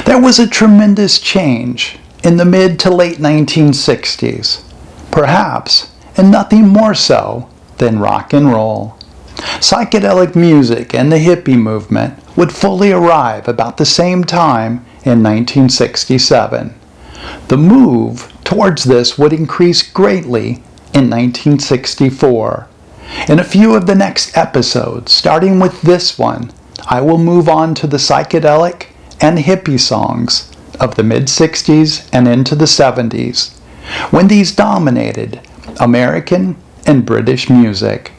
There was a tremendous change in the mid to late 1960s, perhaps, and nothing more so than rock and roll. Psychedelic music and the hippie movement would fully arrive about the same time in 1967. The move towards this would increase greatly in 1964. In a few of the next episodes, starting with this one, I will move on to the psychedelic and hippie songs of the mid-60s and into the 70s, when these dominated American and British music.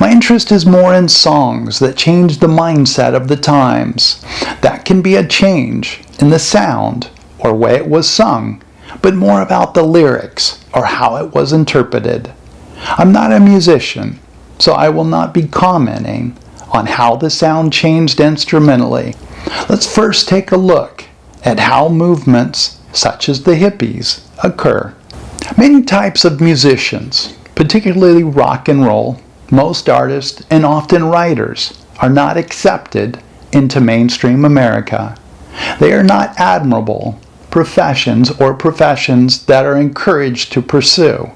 My interest is more in songs that change the mindset of the times. That can be a change in the sound or way it was sung, but more about the lyrics or how it was interpreted. I'm not a musician, so I will not be commenting on how the sound changed instrumentally. Let's first take a look at how movements such as the hippies occur. Many types of musicians, particularly rock and roll, most artists and often writers are not accepted into mainstream America. They are not admirable professions or professions that are encouraged to pursue.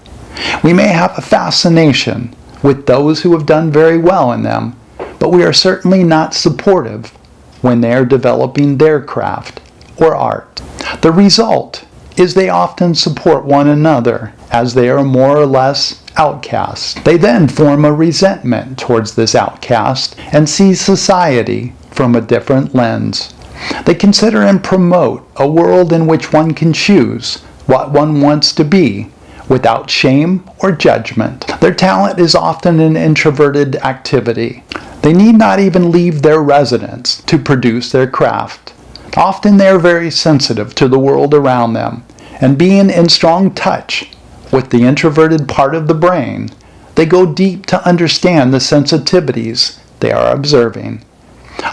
We may have a fascination with those who have done very well in them, but we are certainly not supportive when they are developing their craft or art. The result is they often support one another as they are more or less outcasts. They then form a resentment towards this outcast and see society from a different lens. They consider and promote a world in which one can choose what one wants to be without shame or judgment. Their talent is often an introverted activity. They need not even leave their residence to produce their craft. Often they are very sensitive to the world around them, and being in strong touch with the introverted part of the brain, they go deep to understand the sensitivities they are observing.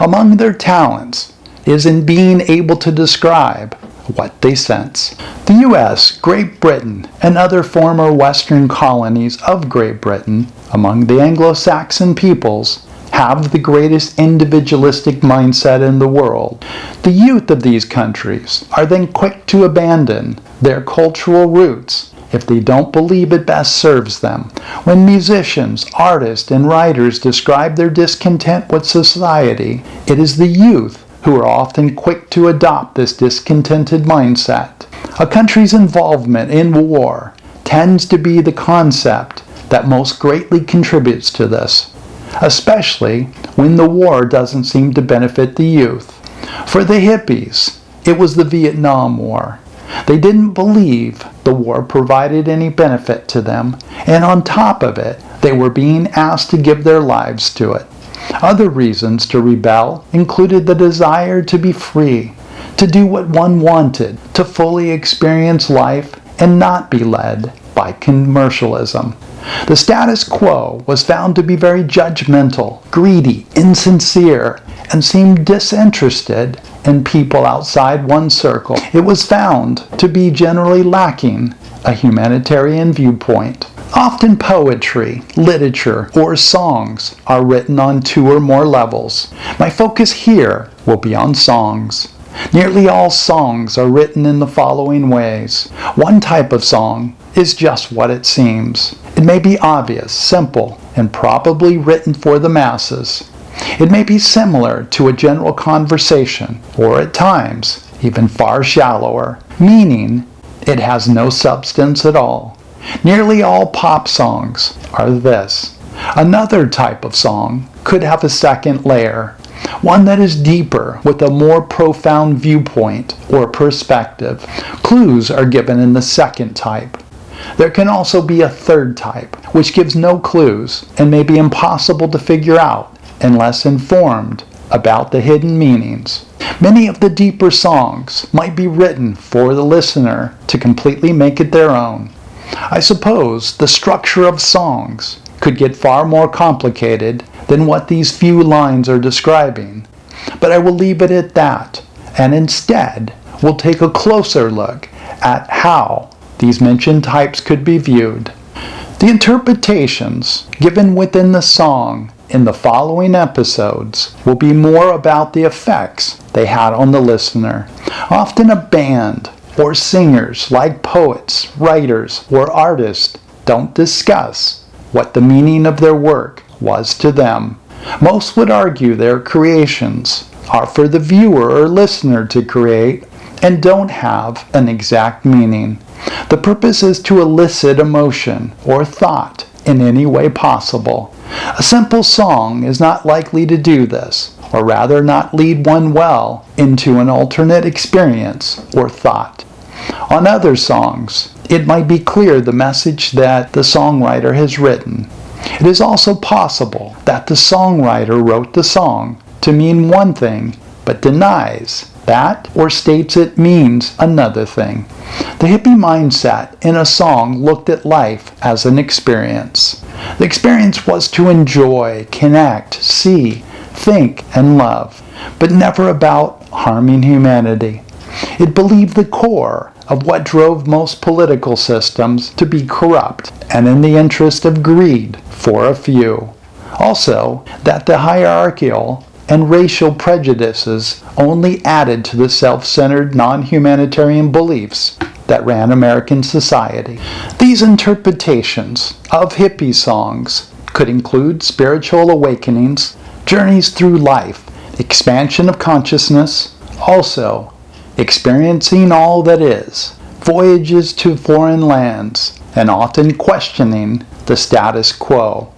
Among their talents is in being able to describe what they sense. The U.S., Great Britain, and other former Western colonies of Great Britain, among the Anglo-Saxon peoples, have the greatest individualistic mindset in the world. The youth of these countries are then quick to abandon their cultural roots if they don't believe it best serves them. When musicians, artists, and writers describe their discontent with society, it is the youth who are often quick to adopt this discontented mindset. A country's involvement in war tends to be the concept that most greatly contributes to this, especially when the war doesn't seem to benefit the youth. For the hippies, it was the Vietnam War. They didn't believe the war provided any benefit to them, and on top of it, they were being asked to give their lives to it. Other reasons to rebel included the desire to be free, to do what one wanted, to fully experience life and not be led by commercialism. The status quo was found to be very judgmental, greedy, insincere, and seemed disinterested in people outside one's circle. It was found to be generally lacking a humanitarian viewpoint. Often poetry, literature, or songs are written on 2 or more levels. My focus here will be on songs. Nearly all songs are written in the following ways. One type of song is just what it seems. It may be obvious, simple, and probably written for the masses. It may be similar to a general conversation, or at times, even far shallower, meaning it has no substance at all. Nearly all pop songs are this. Another type of song could have a second layer, one that is deeper with a more profound viewpoint or perspective. Clues are given in the second type. There can also be a third type, which gives no clues and may be impossible to figure out unless informed about the hidden meanings. Many of the deeper songs might be written for the listener to completely make it their own. I suppose the structure of songs could get far more complicated than what these few lines are describing, but I will leave it at that, and instead we'll take a closer look at how these mentioned types could be viewed. The interpretations given within the song in the following episodes will be more about the effects they had on the listener. Often a band or singers, like poets, writers, or artists, don't discuss what the meaning of their work was to them. Most would argue their creations are for the viewer or listener to create and don't have an exact meaning. The purpose is to elicit emotion or thought in any way possible. A simple song is not likely to do this, or rather not lead one well into an alternate experience or thought. On other songs, it might be clear the message that the songwriter has written. It is also possible that the songwriter wrote the song to mean one thing, but denies that or states it means another thing. The hippie mindset in a song looked at life as an experience. The experience was to enjoy, connect, see, think, and love, but never about harming humanity. It believed the core of what drove most political systems to be corrupt and in the interest of greed for a few. Also, that the hierarchical and racial prejudices only added to the self-centered, non-humanitarian beliefs that ran American society. These interpretations of hippie songs could include spiritual awakenings, journeys through life, expansion of consciousness, also experiencing all that is, voyages to foreign lands, and often questioning the status quo.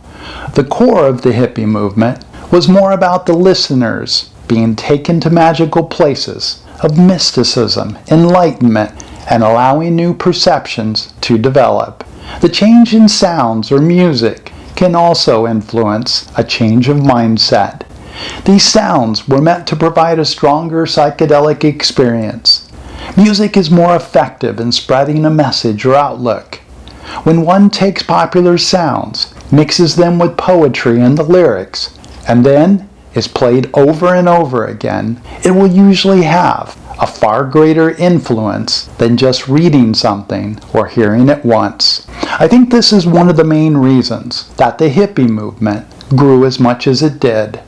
The core of the hippie movement was more about the listeners being taken to magical places of mysticism, enlightenment, and allowing new perceptions to develop. The change in sounds or music can also influence a change of mindset. These sounds were meant to provide a stronger psychedelic experience. Music is more effective in spreading a message or outlook. When one takes popular sounds, mixes them with poetry and the lyrics, and then is played over and over again, it will usually have a far greater influence than just reading something or hearing it once. I think this is one of the main reasons that the hippie movement grew as much as it did.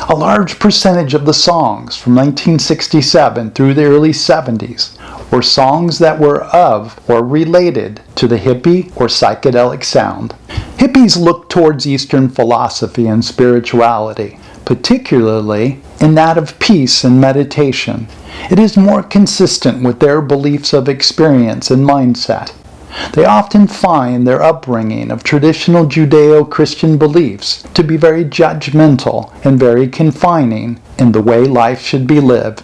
A large percentage of the songs from 1967 through the early 70s were songs that were of or related to the hippie or psychedelic sound. Hippies looked towards Eastern philosophy and spirituality, particularly in that of peace and meditation. It is more consistent with their beliefs of experience and mindset. They often find their upbringing of traditional Judeo-Christian beliefs to be very judgmental and very confining in the way life should be lived.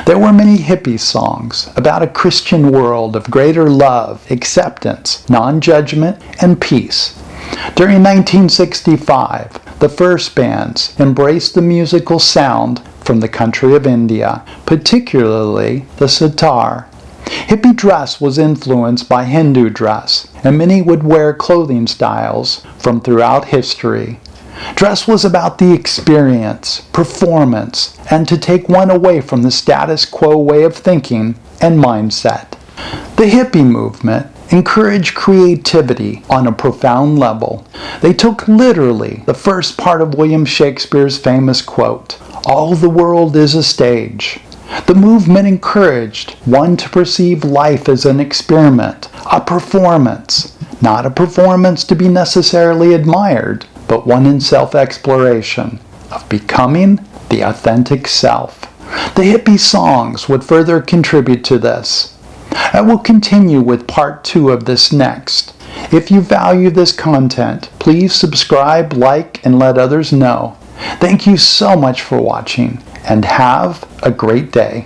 There were many hippie songs about a Christian world of greater love, acceptance, non-judgment, and peace. During 1965, the first bands embraced the musical sound from the country of India, particularly the sitar. Hippie dress was influenced by Hindu dress, and many would wear clothing styles from throughout history. Dress was about the experience, performance, and to take one away from the status quo way of thinking and mindset. The hippie movement encouraged creativity on a profound level. They took literally the first part of William Shakespeare's famous quote, "All the world is a stage." The movement encouraged one to perceive life as an experiment, a performance, not a performance to be necessarily admired, but one in self-exploration, of becoming the authentic self. The hippie songs would further contribute to this. I will continue with part 2 of this next. If you value this content, please subscribe, like, and let others know. Thank you so much for watching, and have a great day.